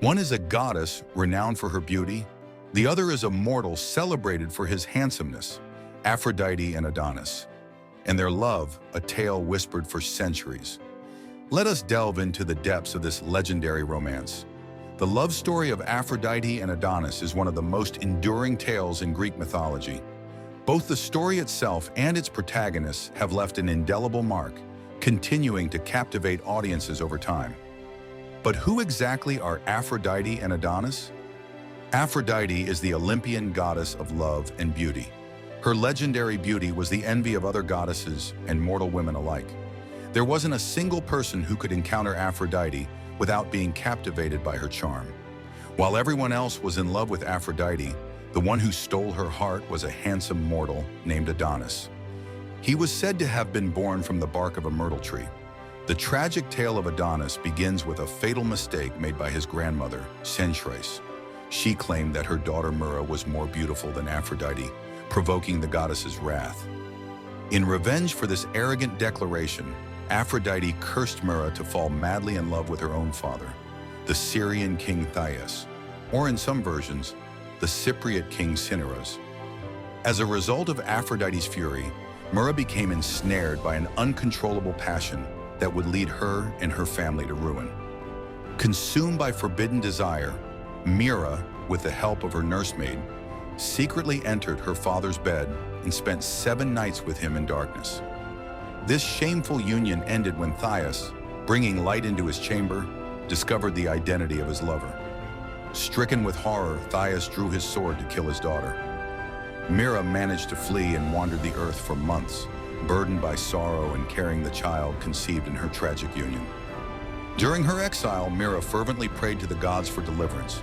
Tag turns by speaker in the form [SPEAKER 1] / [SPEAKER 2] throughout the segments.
[SPEAKER 1] One is a goddess renowned for her beauty. The other is a mortal celebrated for his handsomeness, Aphrodite and Adonis, and their love, a tale whispered for centuries. Let us delve into the depths of this legendary romance. The love story of Aphrodite and Adonis is one of the most enduring tales in Greek mythology. Both the story itself and its protagonists have left an indelible mark, continuing to captivate audiences over time. But who exactly are Aphrodite and Adonis? Aphrodite is the Olympian goddess of love and beauty. Her legendary beauty was the envy of other goddesses and mortal women alike. There wasn't a single person who could encounter Aphrodite without being captivated by her charm. While everyone else was in love with Aphrodite, the one who stole her heart was a handsome mortal named Adonis. He was said to have been born from the bark of a myrtle tree. The tragic tale of Adonis begins with a fatal mistake made by his grandmother, Ceres. She claimed that her daughter Myrrh was more beautiful than Aphrodite, provoking the goddess's wrath. In revenge for this arrogant declaration, Aphrodite cursed Myrrh to fall madly in love with her own father, the Syrian king Thias, or in some versions, the Cypriot king Cinyras. As a result of Aphrodite's fury, Myrrh became ensnared by an uncontrollable passion that would lead her and her family to ruin. Consumed by forbidden desire, Myrrh, with the help of her nursemaid, secretly entered her father's bed and spent 7 nights with him in darkness. This shameful union ended when Thias, bringing light into his chamber, discovered the identity of his lover. Stricken with horror, Thias drew his sword to kill his daughter. Myrrh managed to flee and wandered the earth for months, burdened by sorrow and carrying the child conceived in her tragic union. During her exile, Myrrh fervently prayed to the gods for deliverance,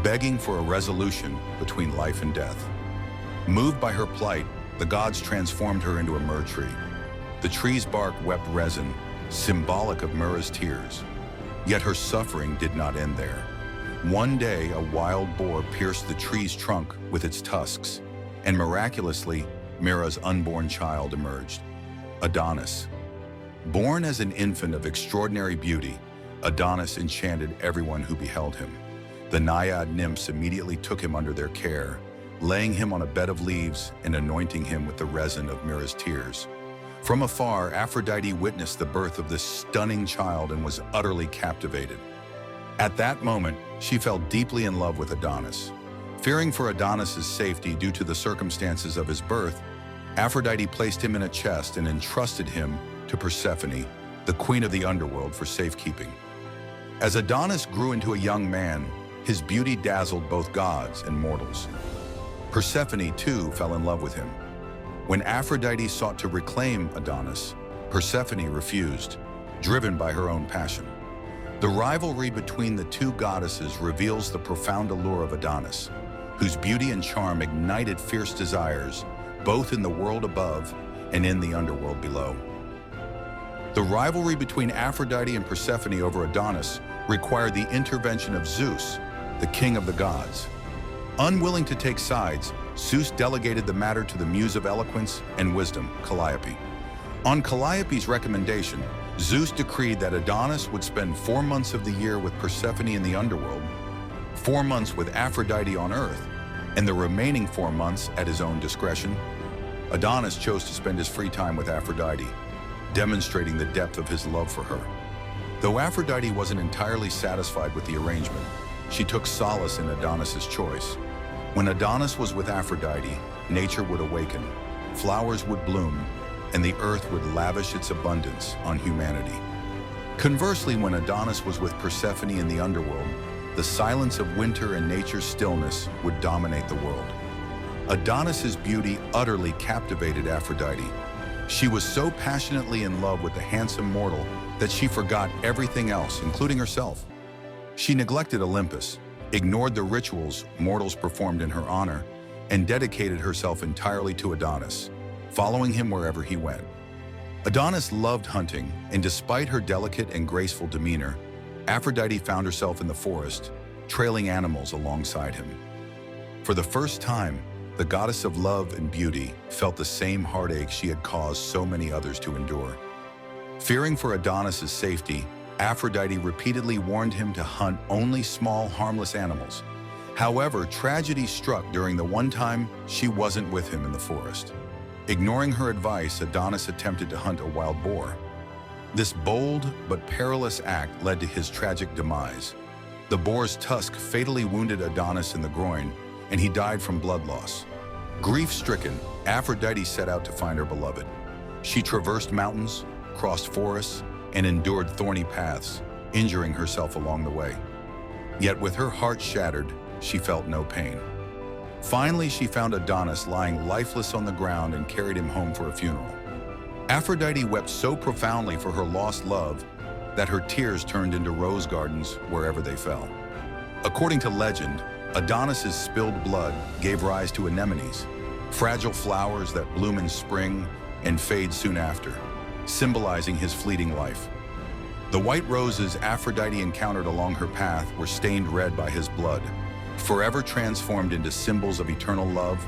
[SPEAKER 1] begging for a resolution between life and death. Moved by her plight, the gods transformed her into a myrrh tree. The tree's bark wept resin, symbolic of Myrrh's tears. Yet her suffering did not end there. One day, a wild boar pierced the tree's trunk with its tusks, and miraculously, Myrrh's unborn child emerged, Adonis. Born as an infant of extraordinary beauty, Adonis enchanted everyone who beheld him. The naiad nymphs immediately took him under their care, laying him on a bed of leaves and anointing him with the resin of Myrrh's tears. From afar, Aphrodite witnessed the birth of this stunning child and was utterly captivated. At that moment, she fell deeply in love with Adonis. Fearing for Adonis's safety due to the circumstances of his birth, Aphrodite placed him in a chest and entrusted him to Persephone, the queen of the underworld, for safekeeping. As Adonis grew into a young man, his beauty dazzled both gods and mortals. Persephone, too, fell in love with him. When Aphrodite sought to reclaim Adonis, Persephone refused, driven by her own passion. The rivalry between the two goddesses reveals the profound allure of Adonis, whose beauty and charm ignited fierce desires, both in the world above and in the underworld below. The rivalry between Aphrodite and Persephone over Adonis required the intervention of Zeus, the king of the gods. Unwilling to take sides, Zeus delegated the matter to the muse of eloquence and wisdom, Calliope. On Calliope's recommendation, Zeus decreed that Adonis would spend 4 months of the year with Persephone in the underworld, 4 months with Aphrodite on earth, and the remaining 4 months at his own discretion. Adonis chose to spend his free time with Aphrodite, demonstrating the depth of his love for her. Though Aphrodite wasn't entirely satisfied with the arrangement, she took solace in Adonis's choice. When Adonis was with Aphrodite, nature would awaken, flowers would bloom, and the earth would lavish its abundance on humanity. Conversely, when Adonis was with Persephone in the underworld, the silence of winter and nature's stillness would dominate the world. Adonis's beauty utterly captivated Aphrodite. She was so passionately in love with the handsome mortal that she forgot everything else, including herself. She neglected Olympus, ignored the rituals mortals performed in her honor, and dedicated herself entirely to Adonis, following him wherever he went. Adonis loved hunting, and despite her delicate and graceful demeanor, Aphrodite found herself in the forest, trailing animals alongside him. For the first time, the goddess of love and beauty felt the same heartache she had caused so many others to endure. Fearing for Adonis's safety, Aphrodite repeatedly warned him to hunt only small, harmless animals. However, tragedy struck during the one time she wasn't with him in the forest. Ignoring her advice, Adonis attempted to hunt a wild boar. This bold but perilous act led to his tragic demise. The boar's tusk fatally wounded Adonis in the groin, and he died from blood loss. Grief-stricken, Aphrodite set out to find her beloved. She traversed mountains, crossed forests, and endured thorny paths, injuring herself along the way. Yet with her heart shattered, she felt no pain. Finally, she found Adonis lying lifeless on the ground and carried him home for a funeral. Aphrodite wept so profoundly for her lost love that her tears turned into rose gardens wherever they fell. According to legend, Adonis's spilled blood gave rise to anemones, fragile flowers that bloom in spring and fade soon after, symbolizing his fleeting life. The white roses Aphrodite encountered along her path were stained red by his blood, forever transformed into symbols of eternal love,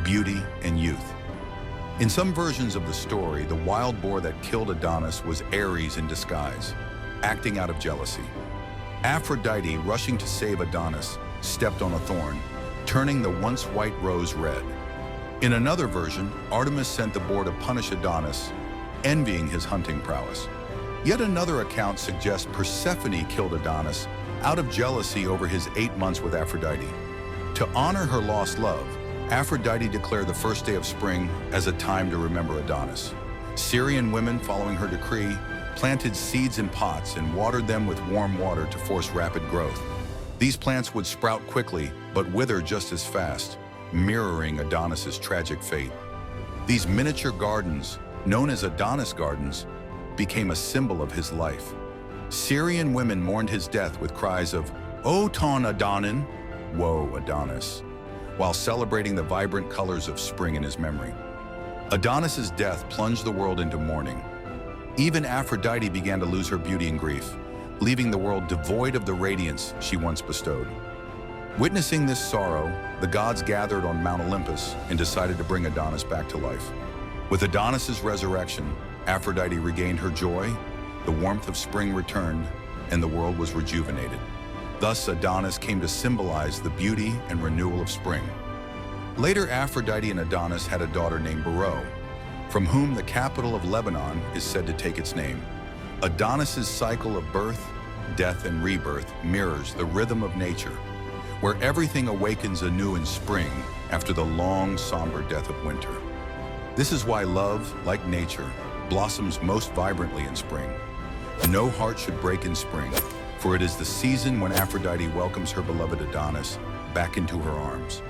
[SPEAKER 1] beauty, and youth. In some versions of the story, the wild boar that killed Adonis was Ares in disguise, acting out of jealousy. Aphrodite, rushing to save Adonis, stepped on a thorn, turning the once white rose red. In another version, Artemis sent the boar to punish Adonis, envying his hunting prowess. Yet another account suggests Persephone killed Adonis out of jealousy over his 8 months with Aphrodite. To honor her lost love, Aphrodite declared the first day of spring as a time to remember Adonis. Syrian women, following her decree, planted seeds in pots and watered them with warm water to force rapid growth. These plants would sprout quickly, but wither just as fast, mirroring Adonis's tragic fate. These miniature gardens, known as Adonis Gardens, became a symbol of his life. Syrian women mourned his death with cries of, "O ton Adonin," woe Adonis, while celebrating the vibrant colors of spring in his memory. Adonis's death plunged the world into mourning. Even Aphrodite began to lose her beauty and grief, leaving the world devoid of the radiance she once bestowed. Witnessing this sorrow, the gods gathered on Mount Olympus and decided to bring Adonis back to life. With Adonis's resurrection, Aphrodite regained her joy, the warmth of spring returned, and the world was rejuvenated. Thus, Adonis came to symbolize the beauty and renewal of spring. Later, Aphrodite and Adonis had a daughter named Myrrh, from whom the capital of Lebanon is said to take its name. Adonis's cycle of birth, death, and rebirth mirrors the rhythm of nature, where everything awakens anew in spring after the long, somber death of winter. This is why love, like nature, blossoms most vibrantly in spring. No heart should break in spring, for it is the season when Aphrodite welcomes her beloved Adonis back into her arms.